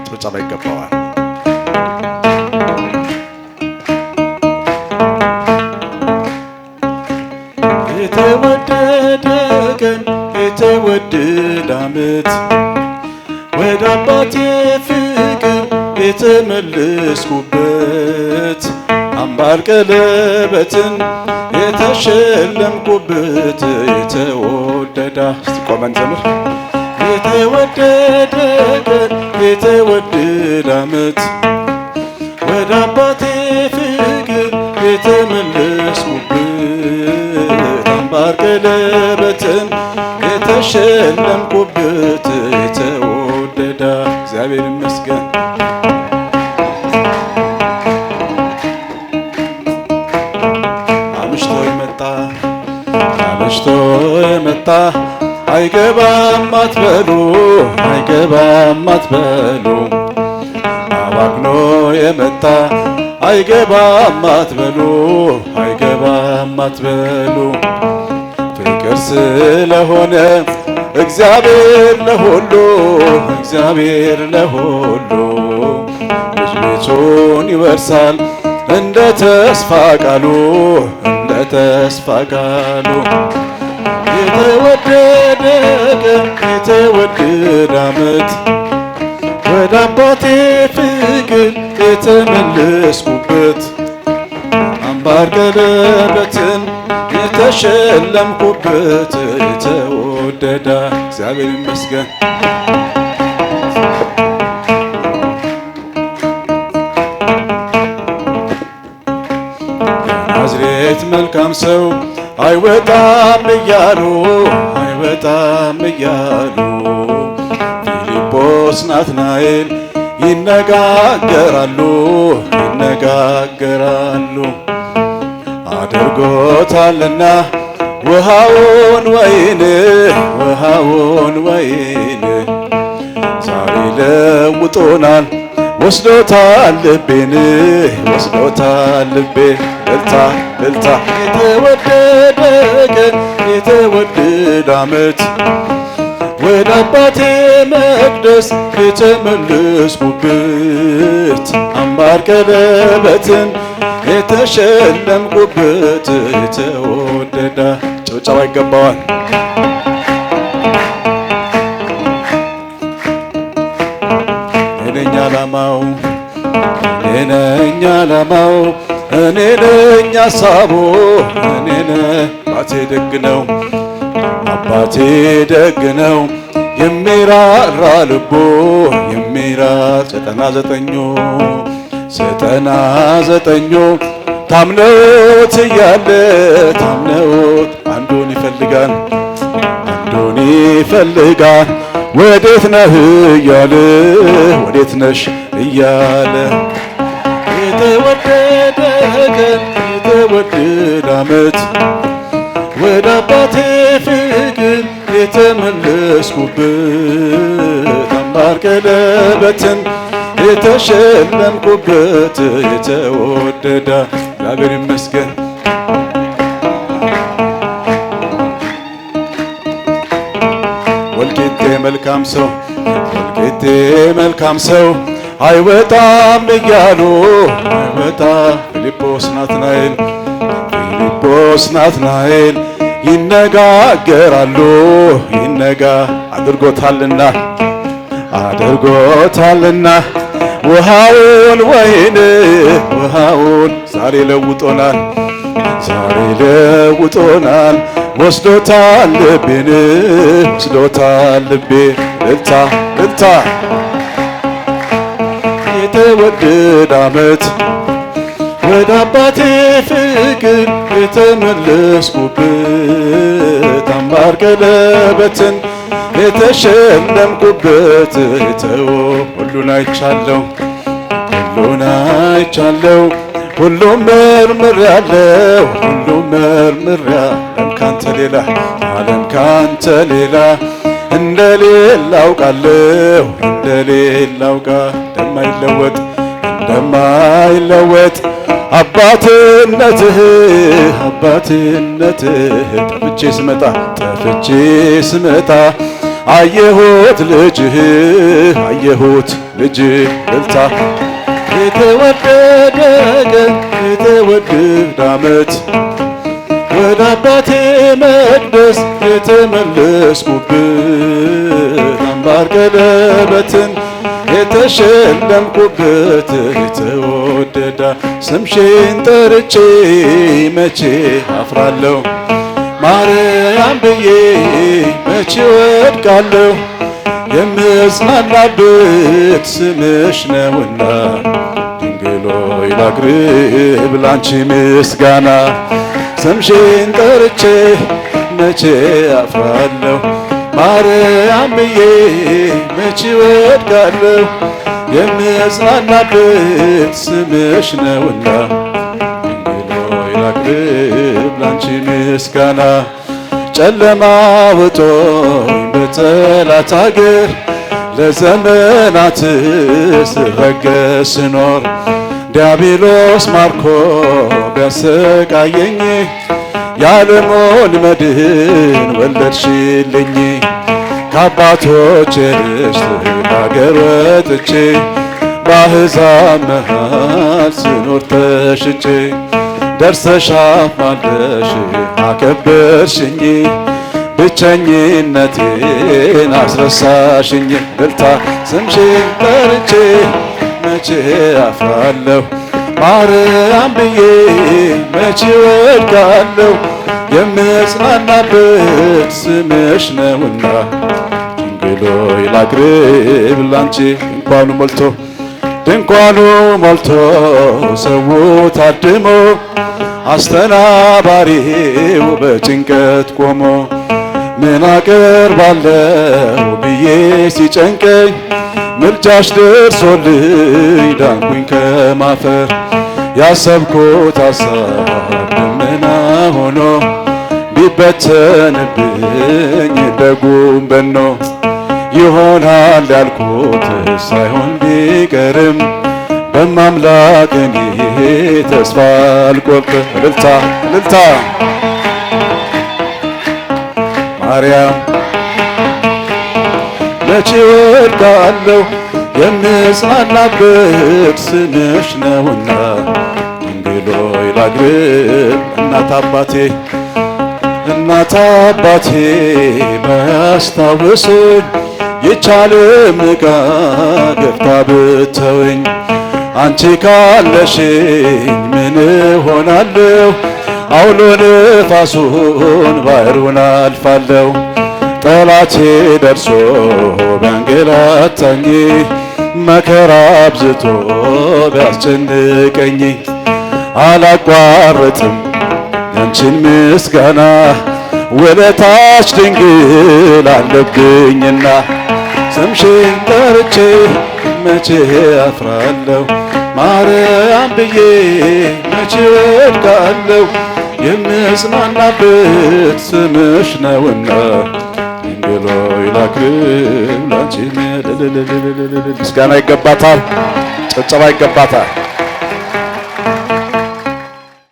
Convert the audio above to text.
ጭብጨባ ይገባዋል። የተወደደ ቀን የተወደደ ዓመት ወደ አባቴ ፍቅር የተመለስኩበት አምባር ቀለበትን የተሸለምኩበት የተወደደ ቆመን ዘምር የተወደደ ቀን የተወደደ ዓመት ወደ አባቴ ፍቅር የተመለስኩበት አምባር ቀለበትን የተሸለምኩበት የተወደደ እግዚአብሔር ይመስገን። አምሽቶ የመጣ አይገባም አትበሉ አይገባም አትበሉ አባክኖ የመጣ አይገባም አትበሉ አይገባም አትበሉ ፍቅር ስለሆነ እግዚአብሔር ለሁሉ እግዚአብሔር ለሁሉ ልጅ ቤቱን ይወርሳል እንደ ተስፋ ቃሉ እንደ ተስፋ ቃሉ የተወደደ ቀን የተወደደ ዓመት ወደ አባቴ ፍቅር የተመለስኩበት አምባር ቀለበትን የተሸለምኩበት የተወደደ እግዚአብሔር ይመስገን። ናዝሬት መልካም ሰው አይወጣም እያሉ አይወጣም እያሉ ፊልጶስ ናትናኤል ይነጋገራሉ ይነጋገራሉ አድርጎታልና ውሃውን ወይን ውሃውን ወይን ዛሬ ለውጦናል ወስዶታል ልቤን ወስዶታል ልቤን እልልታ እልልታ የተወደደ ቀን የተወደደ ዓመት ወደ አባቴ መቅደስ የተመለስኩበት አምባር ቀለበትን የተሸለምኩበት የተወደደ ጭብጨባ ይገባዋል። እኔ ነኝ ዓላማው እኔ ነኝ ሐሳቡ እኔ ነኝ አባቴ ደግ ነው አባቴ ደግ ነው የሚራራ ልቡ የሚራራ 99 ታምነውት እያለ ታምነውት አንዱን ይፈልጋል ወዴት ነህ እያለ ወዴት ነሽ እያለ የተወደደ ቀን የተወደደ ዓመት ወደ አባቴ ፍቅር የተመለስኩበት አምባር ቀለበትን የተሸለምኩበት የተወደደ እግዚአብሔር ይመስገን። ወልቂጤ መልካም ሰው አይወጣም እያሉ አይወጣም ፊልጶስ ናትናኤል ይነጋገራሉ አድርጎታልና ውሃውን ወይን ውሃውን ዛሬ ለውጦናል ወስዶታል ልቤን ወስዶታል ልቤን እልልታ የተወደደ ዓመት ወደ አባቴ ፍቅር የተመለስኩበት አምባር ቀለበትን የተሸለምኩበት ሁሉን አይቻለው ሁሉም መርምሬአለሁ ሁሉም መርምሬአለሁ ካንተ ሌላ ዓለም ካንተ ሌላ እንደሌለ አውቃለሁ እንደሌለ እንደማይለወጥ እንደማይለወጥ አባትነትህ ጠፍቼ ስመጣ አየሁት ልጅህ እልልታ የተወደደ ቀን የተወደደ ዓመት ወደ አባቴ መቅደስ የተመለስኩበት አምባር ቀለበትን የተሸለምኩበት የተወደደ ስምሽን ጠርቼ መቼ አፍራለሁ ማርያም ብዬ መቼ ወድቃለሁ የምጽናናበት ስምሽ ነውና ድንግል ሆይ ላቅርብ ላንቺ ምስጋና ስምሽን ጠርቼ መቼ አፍራለሁ ማርያም ብዬ መቼ ወድቃለሁ የምጽናናበት ስምሽ ነውና ድንግል ሆይ ላቅርብ ላንቺ ምስጋና ጨለማ ውጦኝ በጠላት አገር ለዘመናት ስረገጥ ስኖር ዲያብሎስ ማርኮ ቢያሰቃየኝ የዓለሙን መድን ወለድሽልኝ ከአባቶቼ ርስት አገር ወጥቼ በአሕዛብ መሃል ስኖር ተሽጬ ደርሰሽ አማለሽ አከበርሽኝ ብቸኝነቴን አስረሳሽኝ እልልታ ስምሽን ጠርቼ መቼ አፍራለሁ ማርያም ብዬ መቼ ወድቃለሁ የምጽናናበት ስምሽ ነውና ድንግል ሆይ ላቅርብ ላንቺ ድንኳኑ ሞልቶ ሰው ታድሞ አስተናባሪው በጭንቀት ቆሞ ምን አቀርባለሁ ብዬ ሲጨንቀኝ ምልጃሽ ደርሶልኝ ዳንኩኝ ከማፈር ያሰብኩት ሐሳብ ደመና ሆኖ ቢበተንብኝ ደጉም በኖ ይሆናል ያልኩት ሳይሆን ቢቀርም በማምላክ እኔ ተስፋ አልቆርጥም። እልልታ ማርያም መቼ ወድቃለሁ የምጽናናበት ስምሽ ነውና ድንግል ሆይ ላቅርብ እናት አባቴ ባያስታውሱኝ ይቻልም ዕቃ ገፍታ ብተወኝ አንቺ ካለሽኝ ምን እሆናለሁ አውሎ ነፋሱን ባሕሩን አልፋለሁ ጠላቴ ደርሶ ቢያንገላታኝ መከራ አብዝቶ ቢያስጨንቀኝ አላቋርጥም ያንቺን ምስጋና ውለታሽ ድንግል አለብኝና ስምሽን ጠርቼ መቼ አፍራለሁ ማርያም ብዬ መቼ ወድቃለሁ የምጽናናበት ስምሽ ነውና ድንግል ሆይ ላቅርብ ላንቺ ምስጋና ይገባታል፣ ጭብጨባ ይገባታል።